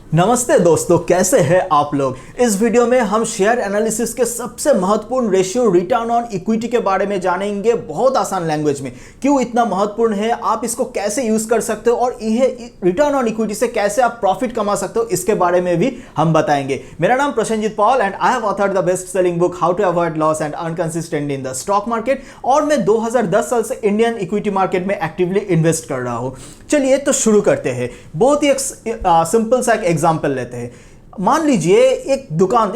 नमस्ते दोस्तों, कैसे हैं आप लोग। इस वीडियो में हम शेयर एनालिसिस के सबसे महत्वपूर्ण रेशियो रिटर्न ऑन इक्विटी के बारे में जानेंगे। बहुत आसान लैंग्वेज में क्यों इतना महत्वपूर्ण है, आप इसको कैसे यूज कर सकते हो और यह रिटर्न ऑन इक्विटी से कैसे आप प्रॉफिट कमा सकते हो, इसके बारे में भी हम बताएंगे। मेरा नाम Prasenjit Paul and I have authored the best selling book how to avoid loss and earn consistently in the stock market, और मैं 2010 साल से इंडियन इक्विटी मार्केट में एक्टिवली इन्वेस्ट कर रहा हूं। चलिए तो शुरू करते हैं। बहुत ही सिंपल सा एक एग्जाम्पल लेते हैं। मान लीजिए एक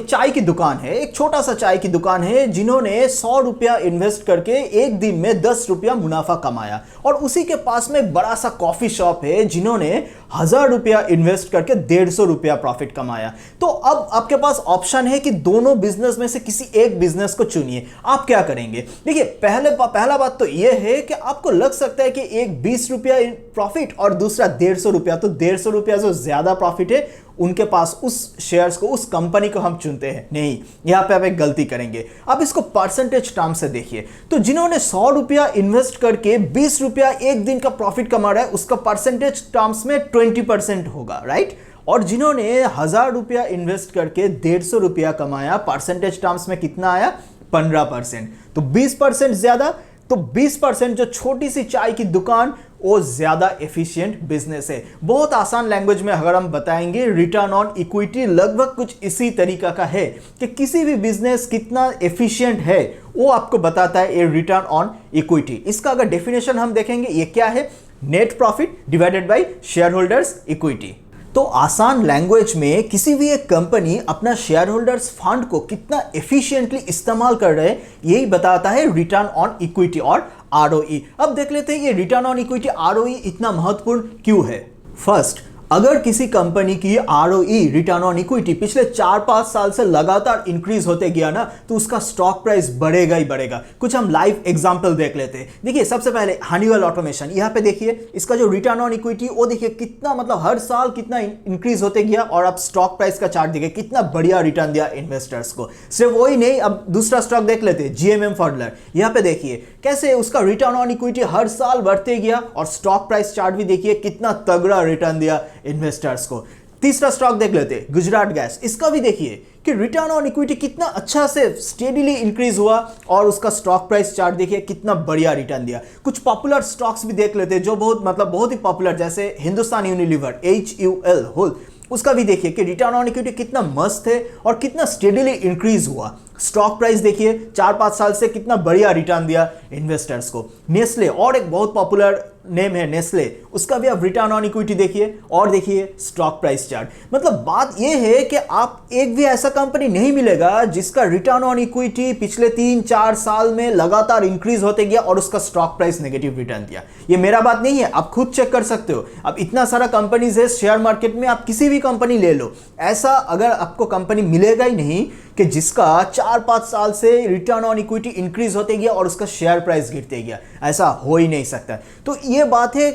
चाय की दुकान है, एक छोटा सा चाय की दुकान है, जिन्होंने 100 रुपया इन्वेस्ट करके एक दिन में 10 रुपया मुनाफा कमाया। और उसी के पास में एक बड़ा सा कॉफी शॉप है, जिन्होंने 1000 रुपया इन्वेस्ट करके 150 रुपया प्रॉफिट कमाया। तो अब आपके पास ऑप्शन है कि दोनों बिजनेस में से किसी एक बिजनेस को चुनिए। आप क्या करेंगे? देखिए, पहला बात तो यह है कि आपको लग सकता है कि एक 20 रुपया प्रॉफिट और दूसरा 150 रुपया, तो 150 रुपया जो ज्यादा प्रॉफिट है उनके पास उस शेयर्स को, उस कंपनी को हम चुनते हैं। नहीं, यहां पे आप एक गलती करेंगे। अब इसको परसेंटेज टर्म से देखिए, तो जिन्होंने 100 रुपया इन्वेस्ट करके 20 रुपया एक दिन का प्रॉफिट कमा रहा है, उसका परसेंटेज टर्म्स में 20% होगा, राइट। और जिन्होंने 1000 रुपया इन्वेस्ट करके 150 रुपया कमाया, परसेंटेज टर्म्स में कितना आया? 15%। तो 20% ज्यादा, तो 20% जो छोटी सी चाय की दुकान, वो ज्यादा एफिशिएंट बिजनेस है। बहुत आसान लैंग्वेज में अगर हम बताएंगे, रिटर्न ऑन इक्विटी लगभग कुछ इसी तरीका का है कि किसी भी बिजनेस कितना एफिशिएंट है वो आपको बताता है ये रिटर्न ऑन इक्विटी। इसका अगर डेफिनेशन हम देखेंगे, ये क्या है? Net profit divided by share holders equity. तो आसान लैंग्वेज में किसी भी एक कंपनी अपना शेयर होल्डर्स फंड को कितना एफिशिएंटली इस्तेमाल कर रहे हैं, यही बताता है रिटर्न ऑन इक्विटी और आरओई। अब देख लेते हैं ये रिटर्न ऑन इक्विटी, आरओई इतना महत्वपूर्ण क्यों है। फर्स्ट, अगर किसी कंपनी की आरओई, रिटर्न ऑन इक्विटी, पिछले 4-5 साल से लगातार इंक्रीज होते गया ना, तो उसका स्टॉक प्राइस बढ़ेगा ही बढ़ेगा। कुछ हम लाइव एग्जांपल देख लेते हैं। देखिए, सबसे पहले हनीवेल ऑटोमेशन, यहाँ पे देखिए इसका जो रिटर्न ऑन इक्विटी, वो देखिए कितना, मतलब हर साल कितना इंक्रीज होते गया, और अब स्टॉक प्राइस का चार्ट देखिए कितना बढ़िया रिटर्न दिया इन्वेस्टर्स को। सिर्फ वही नहीं, अब दूसरा स्टॉक देख लेते हैं, जीएमएम फॉडलर। यहाँ पे देखिए कैसे उसका रिटर्न ऑन इक्विटी हर साल बढ़ते गया, और स्टॉक प्राइस चार्ट भी देखिए कितना तगड़ा रिटर्न दिया इन्वेस्टर्स को। तीसरा स्टॉक देख लेते हैं, गुजरात गैस। इसका भी देखिए कि रिटर्न ऑन इक्विटी कितना अच्छा से स्टेडीली इंक्रीज हुआ, और उसका स्टॉक प्राइस चार्ट देखिए कितना बढ़िया रिटर्न दिया। कुछ पॉपुलर स्टॉक्स भी देख लेते हैं जो बहुत ही पॉपुलर, जैसे हिंदुस्तान यूनिलीवर, HUL होल, उसका भी देखिए कि रिटर्न ऑन इक्विटी कितना मस्त है और कितना स्टेडीली इंक्रीज हुआ। स्टॉक प्राइस देखिए 4-5 साल से कितना बढ़िया रिटर्न दिया इन्वेस्टर्स को। नेस्ले, और एक बहुत पॉपुलर नेम है नेस्ले, उसका भी आप रिटर्न ऑन इक्विटी देखिए, और देखिए स्टॉक प्राइस चार्ट। मतलब बात यह है कि आप एक भी ऐसा कंपनी नहीं मिलेगा जिसका रिटर्न ऑन इक्विटी पिछले 3-4 साल में लगातार इंक्रीज होते गया और उसका स्टॉक प्राइस नेगेटिव रिटर्न दिया। ये मेरा बात नहीं है, आप खुद चेक कर सकते हो। अब इतना सारा कंपनीज है शेयर मार्केट में, आप किसी भी कंपनी ले लो, ऐसा अगर आपको कंपनी मिलेगा ही नहीं कि जिसका 4-5 साल से रिटर्न ऑन इक्विटी इंक्रीज होते गया और उसका शेयर प्राइस गिरते गया। ऐसा हो ही नहीं सकता। तो ये बात है,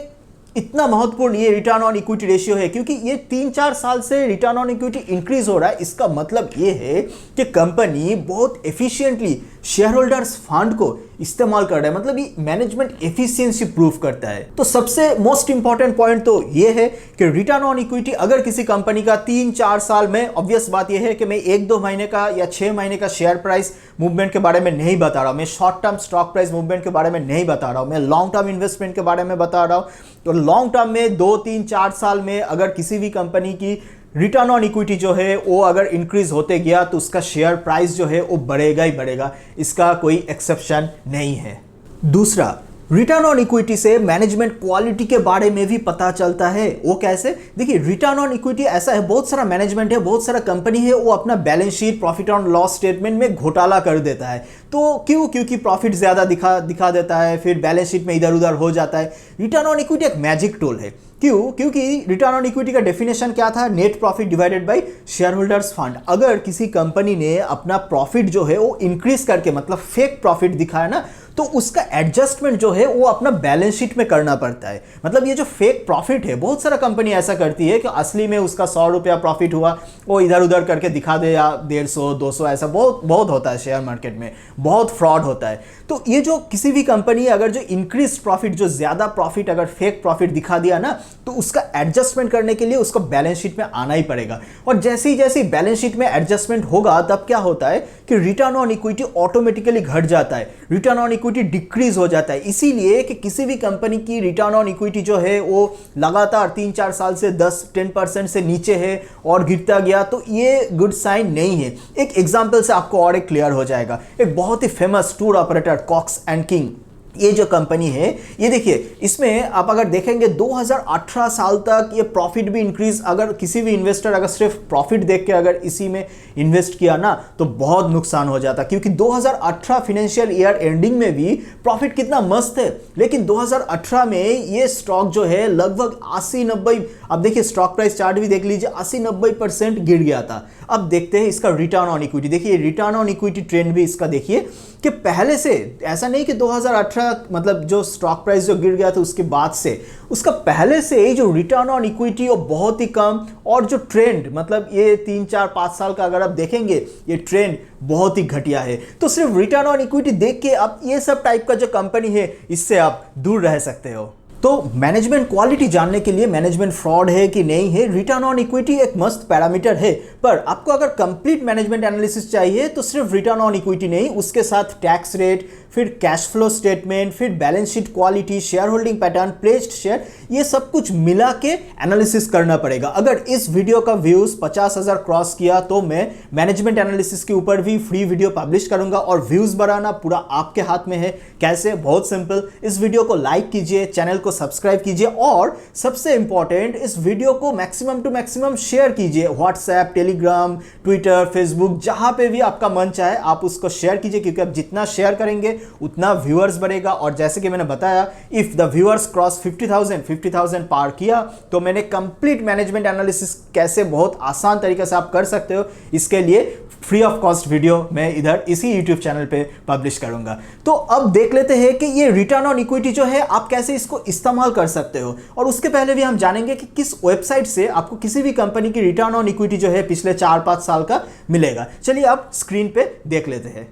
इतना महत्वपूर्ण ये रिटर्न ऑन इक्विटी रेशियो है, क्योंकि ये 3-4 साल से रिटर्न ऑन इक्विटी इंक्रीज हो रहा है। इसका मतलब ये है कि कंपनी बहुत एफिशिएंटली शेयर होल्डर्स फंड को इस्तेमाल कर रहा है, मतलब ये मैनेजमेंट एफिशिएंसी प्रूव करता है। तो सबसे मोस्ट इंपॉर्टेंट पॉइंट तो ये है कि रिटर्न ऑन इक्विटी अगर किसी कंपनी का 3-4 साल में, ऑब्वियस बात ये है कि मैं 1-2 महीने का या 6 महीने का शेयर प्राइस मूवमेंट के बारे में नहीं बता रहा हूं, मैं short term stock price movement के बारे में नहीं बता रहा हूं, मैं लॉन्ग टर्म इन्वेस्टमेंट के बारे में बता रहा हूं। तो लॉन्ग टर्म में 2-3-4 साल में अगर किसी भी कंपनी की रिटर्न ऑन इक्विटी जो है वो अगर इंक्रीज होते गया, तो उसका शेयर प्राइस जो है वो बढ़ेगा ही बढ़ेगा, इसका कोई एक्सेप्शन नहीं है। दूसरा, रिटर्न ऑन इक्विटी से मैनेजमेंट क्वालिटी के बारे में भी पता चलता है। वो कैसे? देखिए, रिटर्न ऑन इक्विटी ऐसा है, बहुत सारा मैनेजमेंट है, बहुत सारा कंपनी है, वो अपना balance sheet, profit and loss statement में घोटाला कर देता है। तो क्योंकि प्रॉफिट ज्यादा दिखा देता है, फिर बैलेंस शीट में इधर उधर हो जाता है। रिटर्न ऑन इक्विटी एक मैजिक टूल है। क्योंकि रिटर्न ऑन इक्विटी का डेफिनेशन क्या था? Net profit divided by share holders fund. अगर किसी कंपनी ने अपना प्रॉफिट जो है वो इंक्रीज करके, मतलब फेक प्रॉफिट दिखाया ना, तो उसका एडजस्टमेंट जो है वो अपना बैलेंस शीट में करना पड़ता है। मतलब ये जो फेक प्रॉफिट है, बहुत सारा कंपनी ऐसा करती है कि असली में उसका 100 रुपया प्रॉफिट हुआ, वो इधर उधर करके दिखा दे, या 150 200, ऐसा बहुत बहुत होता है शेयर मार्केट में, बहुत फ्रॉड होता है। तो ये जो किसी भी कंपनी अगर जो इंक्रीज प्रॉफिट, जो ज्यादा प्रॉफिट अगर फेक प्रॉफिट दिखा दिया ना, तो उसका एडजस्टमेंट करने के लिए उसको बैलेंस शीट में आना ही पड़ेगा। और जैसे ही बैलेंस शीट में एडजस्टमेंट होगा, तब क्या होता है कि रिटर्न ऑन इक्विटी ऑटोमेटिकली घट जाता है, रिटर्न ऑन इक्विटी डिक्रीज हो जाता है। इसीलिए कि किसी भी कंपनी की रिटर्न ऑन इक्विटी जो है वो लगातार 3-4 साल से 10-10% से नीचे है और गिरता गया, तो ये गुड साइन नहीं है। एक एग्जांपल से आपको और एक क्लियर हो जाएगा। एक बहुत ही famous tour operator Cox and King, ये जो कंपनी है, ये देखिए, इसमें आप अगर देखेंगे 2018 साल तक ये प्रॉफिट भी इंक्रीज, अगर किसी भी इन्वेस्टर अगर सिर्फ प्रॉफिट देख के अगर इसी में इन्वेस्ट किया ना, तो बहुत नुकसान हो जाता, क्योंकि 2018 फाइनेंशियल ईयर एंडिंग में भी प्रॉफिट कितना मस्त है, लेकिन 2018 में ये स्टॉक जो है लगभग 80-90, अब देखिए स्टॉक प्राइस चार्ट भी देख लीजिए, 80-90% गिर गया था। अब देखते हैं इसका रिटर्न ऑन इक्विटी। देखिए रिटर्न ऑन इक्विटी ट्रेंड भी इसका देखिए कि पहले से ऐसा नहीं कि 2018 मतलब जो स्टॉक प्राइस जो गिर गया था उसके बाद से, उसका पहले से ही जो रिटर्न ऑन इक्विटी वो बहुत ही कम, और जो ट्रेंड मतलब ये 3-4-5 साल का अगर आप देखेंगे, ये ट्रेंड बहुत ही घटिया है। तो सिर्फ रिटर्न ऑन इक्विटी देख के आप ये सब टाइप का जो कंपनी है, इससे आप दूर रह सकते हो। तो मैनेजमेंट क्वालिटी जानने के लिए, मैनेजमेंट फ्रॉड है कि नहीं है, रिटर्न ऑन इक्विटी एक मस्त पैरामीटर है। पर आपको अगर कंप्लीट मैनेजमेंट एनालिसिस चाहिए तो सिर्फ रिटर्न ऑन इक्विटी नहीं, उसके साथ टैक्स रेट, फिर कैश फ्लो स्टेटमेंट, फिर balance sheet quality, share holding pattern, placed share, ये सब कुछ मिला के एनालिसिस करना पड़ेगा। अगर इस वीडियो का व्यूज 50,000 क्रॉस किया तो मैं मैनेजमेंट एनालिसिस के ऊपर भी फ्री वीडियो पब्लिश करूंगा, और व्यूज बढ़ाना पूरा आपके हाथ में है। कैसे? बहुत सिंपल, इस वीडियो को लाइक कीजिए, चैनल को सब्सक्राइब कीजिए, और सबसे इंपॉर्टेंट, इस वीडियो को मैक्सिमम टू मैक्सिमम शेयर कीजिए। व्हाट्सएप, टेलीग्राम, ट्विटर, फेसबुक, जहां पे भी आपका मन चाहे आप उसको शेयर कीजिए, क्योंकि आप जितना शेयर करेंगे उतना व्यूअर्स बढ़ेगा। और जैसे कि मैंने बताया, इफ द व्यूअर्स क्रॉस 50,000 पार किया, तो मैंने कंप्लीट मैनेजमेंट एनालिसिस कैसे बहुत आसान तरीके से आप कर सकते हो, इसके लिए फ्री ऑफ कॉस्ट वीडियो मैं इधर इसी यूट्यूब चैनल पे पब्लिश करूंगा। तो अब देख लेते हैं कि ये रिटर्न ऑन इक्विटी जो है आप कैसे इसको इस्तेमाल कर सकते हो, और उसके पहले भी हम जानेंगे कि किस वेबसाइट से आपको किसी भी कंपनी की रिटर्न ऑन इक्विटी जो है पिछले 4-5 साल का मिलेगा। चलिए आप स्क्रीन पे देख लेते हैं।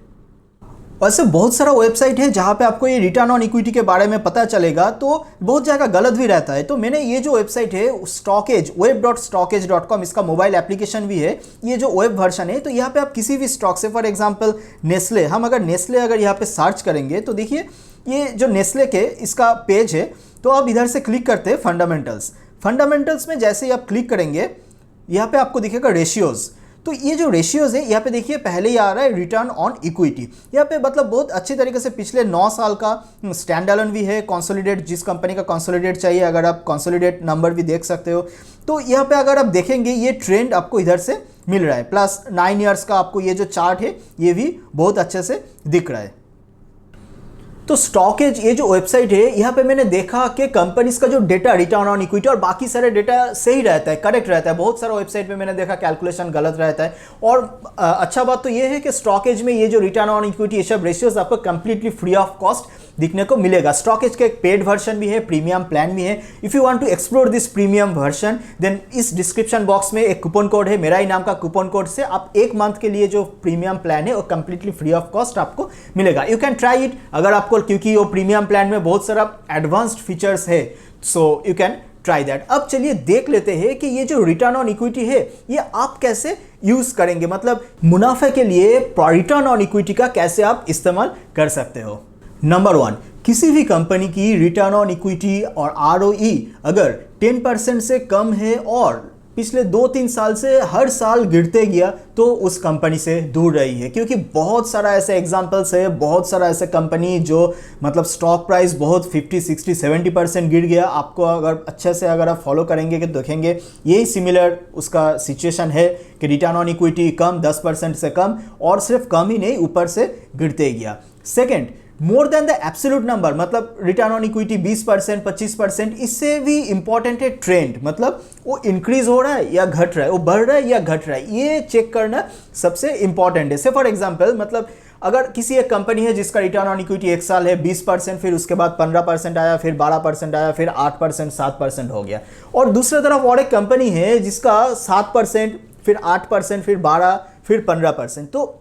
वैसे बहुत सारा वेबसाइट है जहाँ पे आपको ये रिटर्न ऑन इक्विटी के बारे में पता चलेगा, तो बहुत जगह गलत भी रहता है। तो मैंने ये जो वेबसाइट है स्टॉकेज, web.stockage.com, इसका मोबाइल एप्लीकेशन भी है, ये जो वेब वर्जन है, तो यहाँ पे आप किसी भी स्टॉक से, फॉर एग्जांपल नेस्ले, हम अगर नेस्ले अगर यहाँ पे सर्च करेंगे तो देखिए ये जो नेस्ले के इसका पेज है, तो आप इधर से क्लिक करते हैं फंडामेंटल्स में जैसे ही आप क्लिक करेंगे, यहाँ पे आपको दिखेगा रेशियोज़। तो ये जो रेशियोज़ है, यहाँ पे देखिए पहले ही आ रहा है रिटर्न ऑन इक्विटी। यहाँ पे मतलब बहुत अच्छी तरीके से पिछले 9 साल का स्टैंड अलोन भी है, कंसोलिडेट, जिस कंपनी का कंसोलिडेट चाहिए अगर आप कंसोलिडेट नंबर भी देख सकते हो। तो यहाँ पे अगर आप देखेंगे ये ट्रेंड आपको इधर से मिल रहा है, प्लस 9 ईयर्स का आपको ये जो चार्ट है ये भी बहुत अच्छे से दिख रहा है। तो स्टॉकेज ये जो वेबसाइट है, यहाँ पे मैंने देखा कि कंपनीज का जो डेटा रिटर्न ऑन इक्विटी और बाकी सारे डेटा सही रहता है, करेक्ट रहता है। बहुत सारा वेबसाइट पे मैंने देखा कैलकुलेशन गलत रहता है। और अच्छा बात तो ये है कि स्टॉकेज में ये जो रिटर्न ऑन इक्विटी ये सब रेशियोज आपको कंप्लीटली फ्री ऑफ कॉस्ट दिखने को मिलेगा। स्टॉकेज का एक पेड वर्जन भी है, प्रीमियम प्लान भी है। If you want to explore this premium version, then इस डिस्क्रिप्शन बॉक्स में एक कूपन कोड है, मेरा ही नाम का कूपन कोड से आप 1 मंथ के लिए जो प्रीमियम प्लान है वो कंप्लीटली फ्री ऑफ कॉस्ट आपको मिलेगा। यू कैन ट्राई इट अगर आपको, क्योंकि वो प्रीमियम प्लान में बहुत सारा एडवांस्ड फीचर्स है, so you can try that. अब चलिए देख लेते हैं कि ये जो रिटर्न ऑन इक्विटी है ये आप कैसे यूज करेंगे, मतलब मुनाफे के लिए रिटर्न ऑन इक्विटी का कैसे आप इस्तेमाल कर सकते हो। नंबर 1, किसी भी कंपनी की रिटर्न ऑन इक्विटी और ROE अगर 10% से कम है और पिछले 2-3 साल से हर साल गिरते गया, तो उस कंपनी से दूर रही है। क्योंकि बहुत सारा ऐसे एग्जांपल्स है, बहुत सारा ऐसे कंपनी जो मतलब स्टॉक प्राइस बहुत 50, 60, 70% गिर गया। आपको अगर अच्छे से अगर आप फॉलो करेंगे कि देखेंगे यही सिमिलर उसका सिचुएशन है कि रिटर्न ऑन इक्विटी कम, 10% से कम, और सिर्फ कम ही नहीं ऊपर से गिरते गया। Second, more than the absolute number, मतलब रिटर्न ऑन इक्विटी 20%, 25%, इससे भी इंपॉर्टेंट है ट्रेंड, मतलब वो इंक्रीज हो रहा है या घट रहा है, वो बढ़ रहा है या घट रहा है, ये चेक करना सबसे इंपॉर्टेंट है। से फॉर एग्जांपल, मतलब अगर किसी एक कंपनी है जिसका रिटर्न ऑन इक्विटी एक साल है 20%, फिर उसके बाद 15% आया, फिर 12% आया, फिर 8%, 7% हो गया, और दूसरी तरफ और एक कंपनी है जिसका 7%, फिर 8%, फिर 12%, फिर 15%, तो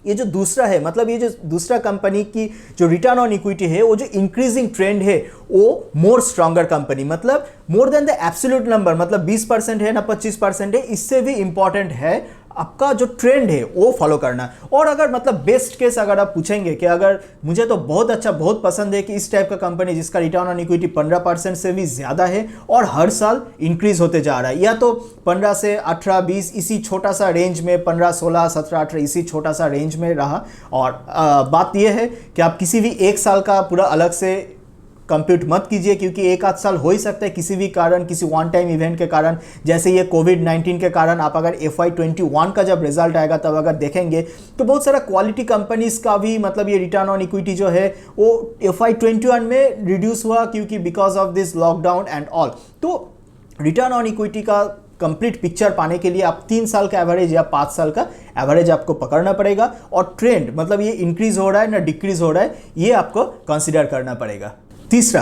ये जो दूसरा है, मतलब ये जो दूसरा कंपनी की जो रिटर्न ऑन इक्विटी है, वो जो इंक्रीजिंग ट्रेंड है, वो मोर स्ट्रॉन्गर कंपनी, मतलब more than the absolute number, मतलब 20% है ना 25% है, इससे भी इंपॉर्टेंट है आपका जो ट्रेंड है वो फॉलो करना। और अगर मतलब बेस्ट केस अगर आप पूछेंगे कि अगर मुझे तो बहुत अच्छा, बहुत पसंद है कि इस टाइप का कंपनी जिसका रिटर्न ऑन इक्विटी 15% से भी ज़्यादा है और हर साल इंक्रीज होते जा रहा है, या तो 15 से 18, 20 इसी छोटा सा रेंज में, 15, 16, 17, 18 इसी छोटा सा रेंज में रहा। और बात यह है कि आप किसी भी एक साल का पूरा अलग से कंप्यूट मत कीजिए, क्योंकि एक आध साल हो ही सकता है किसी भी कारण, किसी वन टाइम इवेंट के कारण, जैसे ये कोविड-19 के कारण। आप अगर FY21 का जब रिजल्ट आएगा तब अगर देखेंगे तो बहुत सारा क्वालिटी कंपनीज का भी मतलब ये रिटर्न ऑन इक्विटी जो है वो FY21 में रिड्यूस हुआ, क्योंकि because of this lockdown and all. तो रिटर्न ऑन इक्विटी का कंप्लीट पिक्चर पाने के लिए आप 3 साल का एवरेज या 5 साल का एवरेज आपको पकड़ना पड़ेगा, और ट्रेंड मतलब ये इंक्रीज हो रहा है ना डिक्रीज हो रहा है, ये आपको कंसिडर करना पड़ेगा। तीसरा,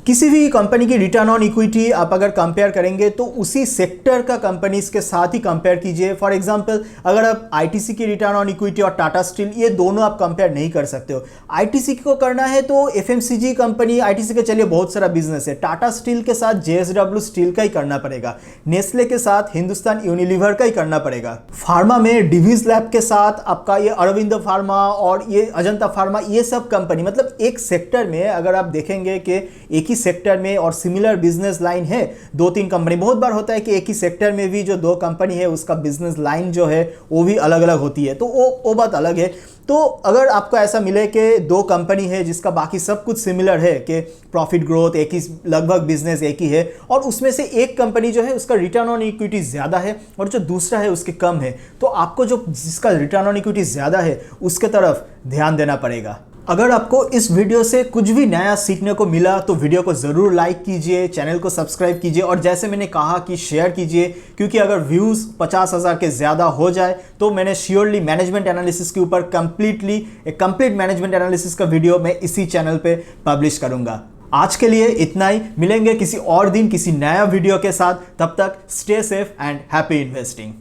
किसी भी कंपनी की रिटर्न ऑन इक्विटी आप अगर कंपेयर करेंगे तो उसी सेक्टर का कंपनीज के साथ ही कंपेयर कीजिए। फॉर एग्जांपल, अगर आप आईटीसी की रिटर्न ऑन इक्विटी और टाटा स्टील, ये दोनों आप कंपेयर नहीं कर सकते हो। आईटीसी को करना है तो एफएमसीजी कंपनी, आईटीसी के चलिए बहुत सारा बिजनेस है, टाटा स्टील के साथ जेएसडब्ल्यू स्टील का ही करना पड़ेगा, नेस्ले के साथ हिंदुस्तान यूनिलीवर का ही करना पड़ेगा। फार्मा में डिवीज लैब के साथ आपका ये अरविंद फार्मा और ये अजंता फार्मा, ये सब कंपनी, मतलब एक सेक्टर में अगर आप देखेंगे कि एक सेक्टर में और सिमिलर बिजनेस लाइन है 2-3 कंपनी, बहुत बार होता है कि एक ही सेक्टर में भी जो 2 कंपनी है उसका बिजनेस लाइन जो है वो भी अलग अलग होती है, तो वो बात अलग है। तो अगर आपको ऐसा मिले कि 2 कंपनी है जिसका बाकी सब कुछ सिमिलर है, कि प्रॉफिट ग्रोथ एक ही, लगभग बिजनेस एक ही है, और उसमें से एक कंपनी जो है उसका रिटर्न ऑन इक्विटी ज़्यादा है और जो दूसरा है उसके कम है, तो आपको जो जिसका रिटर्न ऑन इक्विटी ज़्यादा है उसके तरफ ध्यान देना पड़ेगा। अगर आपको इस वीडियो से कुछ भी नया सीखने को मिला तो वीडियो को ज़रूर लाइक कीजिए, चैनल को सब्सक्राइब कीजिए, और जैसे मैंने कहा कि शेयर कीजिए, क्योंकि अगर व्यूज़ 50,000 के ज़्यादा हो जाए तो मैंने श्योरली मैनेजमेंट एनालिसिस के ऊपर कंप्लीट मैनेजमेंट एनालिसिस का वीडियो मैं इसी चैनल पे पब्लिश करूंगा। आज के लिए इतना ही, मिलेंगे किसी और दिन किसी नया वीडियो के साथ, तब तक stay safe and happy investing.